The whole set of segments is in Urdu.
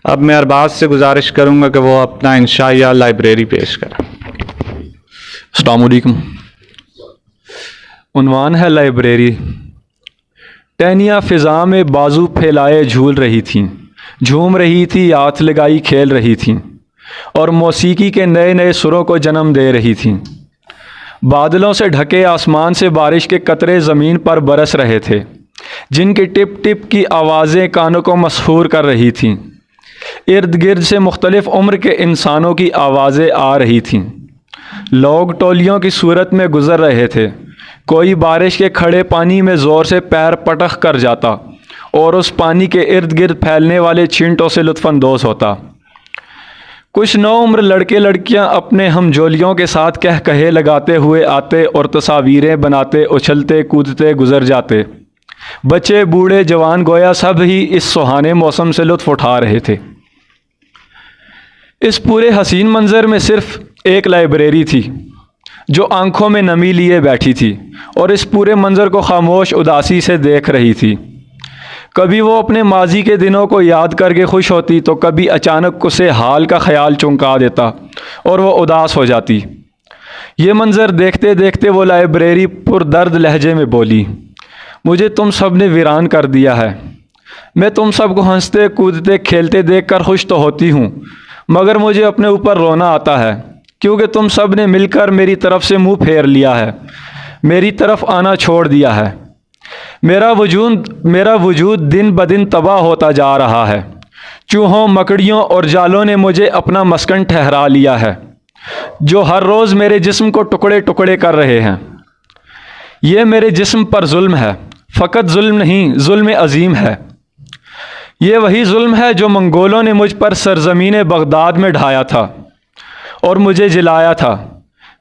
اب میں ارباز سے گزارش کروں گا کہ وہ اپنا انشائیہ لائبریری پیش کریں۔ السلام علیکم۔ عنوان ہے لائبریری۔ ٹہنیاں فضا میں بازو پھیلائے جھول رہی تھیں، جھوم رہی تھی، ہاتھ لگائی کھیل رہی تھیں، اور موسیقی کے نئے نئے سروں کو جنم دے رہی تھیں۔ بادلوں سے ڈھکے آسمان سے بارش کے قطرے زمین پر برس رہے تھے، جن کی ٹپ ٹپ کی آوازیں کانوں کو مسحور کر رہی تھیں۔ ارد گرد سے مختلف عمر کے انسانوں کی آوازیں آ رہی تھیں۔ لوگ ٹولیوں کی صورت میں گزر رہے تھے۔ کوئی بارش کے کھڑے پانی میں زور سے پیر پٹخ کر جاتا اور اس پانی کے ارد گرد پھیلنے والے چھینٹوں سے لطف اندوز ہوتا۔ کچھ نوعمر لڑکے لڑکیاں اپنے ہم جولیوں کے ساتھ کہہ کہے لگاتے ہوئے آتے اور تصاویریں بناتے، اچھلتے کودتے گزر جاتے۔ بچے بوڑھے جوان گویا سب ہی اس سہانے موسم سے لطف اٹھا رہے تھے۔ اس پورے حسین منظر میں صرف ایک لائبریری تھی جو آنکھوں میں نمی لیے بیٹھی تھی اور اس پورے منظر کو خاموش اداسی سے دیکھ رہی تھی۔ کبھی وہ اپنے ماضی کے دنوں کو یاد کر کے خوش ہوتی تو کبھی اچانک اسے حال کا خیال چونکا دیتا اور وہ اداس ہو جاتی۔ یہ منظر دیکھتے دیکھتے وہ لائبریری پر درد لہجے میں بولی، مجھے تم سب نے ویران کر دیا ہے۔ میں تم سب کو ہنستے کودتے کھیلتے دیکھ کر خوش تو ہوتی ہوں، مگر مجھے اپنے اوپر رونا آتا ہے، کیونکہ تم سب نے مل کر میری طرف سے منہ پھیر لیا ہے، میری طرف آنا چھوڑ دیا ہے۔ میرا وجود دن بدن تباہ ہوتا جا رہا ہے۔ چوہوں، مکڑیوں اور جالوں نے مجھے اپنا مسکن ٹھہرا لیا ہے، جو ہر روز میرے جسم کو ٹکڑے ٹکڑے کر رہے ہیں۔ یہ میرے جسم پر ظلم ہے، فقط ظلم نہیں، ظلم عظیم ہے۔ یہ وہی ظلم ہے جو منگولوں نے مجھ پر سرزمین بغداد میں ڈھایا تھا اور مجھے جلایا تھا۔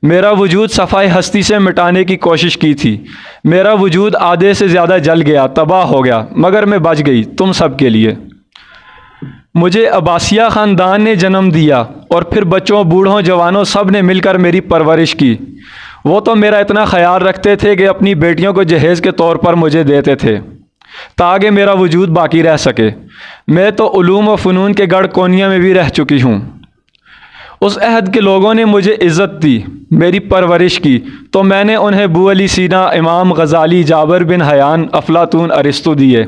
میرا وجود صفائے ہستی سے مٹانے کی کوشش کی تھی۔ میرا وجود آدھے سے زیادہ جل گیا، تباہ ہو گیا، مگر میں بچ گئی تم سب کے لیے۔ مجھے عباسیہ خاندان نے جنم دیا اور پھر بچوں، بوڑھوں، جوانوں سب نے مل کر میری پرورش کی۔ وہ تو میرا اتنا خیال رکھتے تھے کہ اپنی بیٹیوں کو جہیز کے طور پر مجھے دیتے تھے تاکہ میرا وجود باقی رہ سکے۔ میں تو علوم و فنون کے گڑھ کونیا میں بھی رہ چکی ہوں۔ اس عہد کے لوگوں نے مجھے عزت دی، میری پرورش کی، تو میں نے انہیں ابو علی سینا، امام غزالی، جابر بن حیان، افلاطون، ارسطو دیے،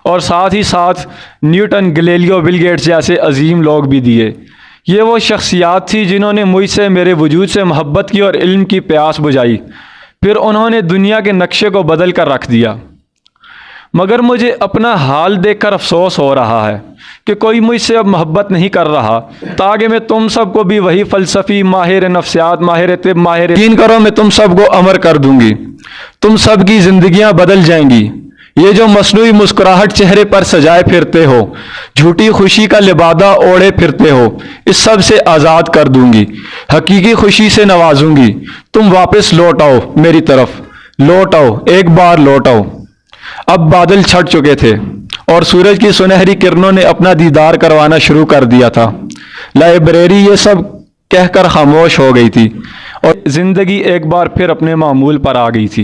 اور ساتھ ہی ساتھ نیوٹن، گلیلیو، بل گیٹس جیسے عظیم لوگ بھی دیے۔ یہ وہ شخصیات تھی جنہوں نے مجھ سے، میرے وجود سے محبت کی اور علم کی پیاس بجھائی۔ پھر انہوں نے دنیا کے نقشے کو بدل کر رکھ دیا۔ مگر مجھے اپنا حال دیکھ کر افسوس ہو رہا ہے کہ کوئی مجھ سے اب محبت نہیں کر رہا، تاکہ میں تم سب کو بھی وہی فلسفی، ماہر نفسیات، ماہر طب، ماہر یقین کرو میں تم سب کو امر کر دوں گی۔ تم سب کی زندگیاں بدل جائیں گی۔ یہ جو مصنوعی مسکراہٹ چہرے پر سجائے پھرتے ہو، جھوٹی خوشی کا لبادہ اوڑھے پھرتے ہو، اس سب سے آزاد کر دوں گی، حقیقی خوشی سے نوازوں گی۔ تم واپس لوٹ آؤ میری طرف، لوٹ آؤ، ایک بار لوٹ آؤ۔ اب بادل چھٹ چکے تھے اور سورج کی سنہری کرنوں نے اپنا دیدار کروانا شروع کر دیا تھا۔ لائبریری یہ سب کہہ کر خاموش ہو گئی تھی اور زندگی ایک بار پھر اپنے معمول پر آ گئی تھی۔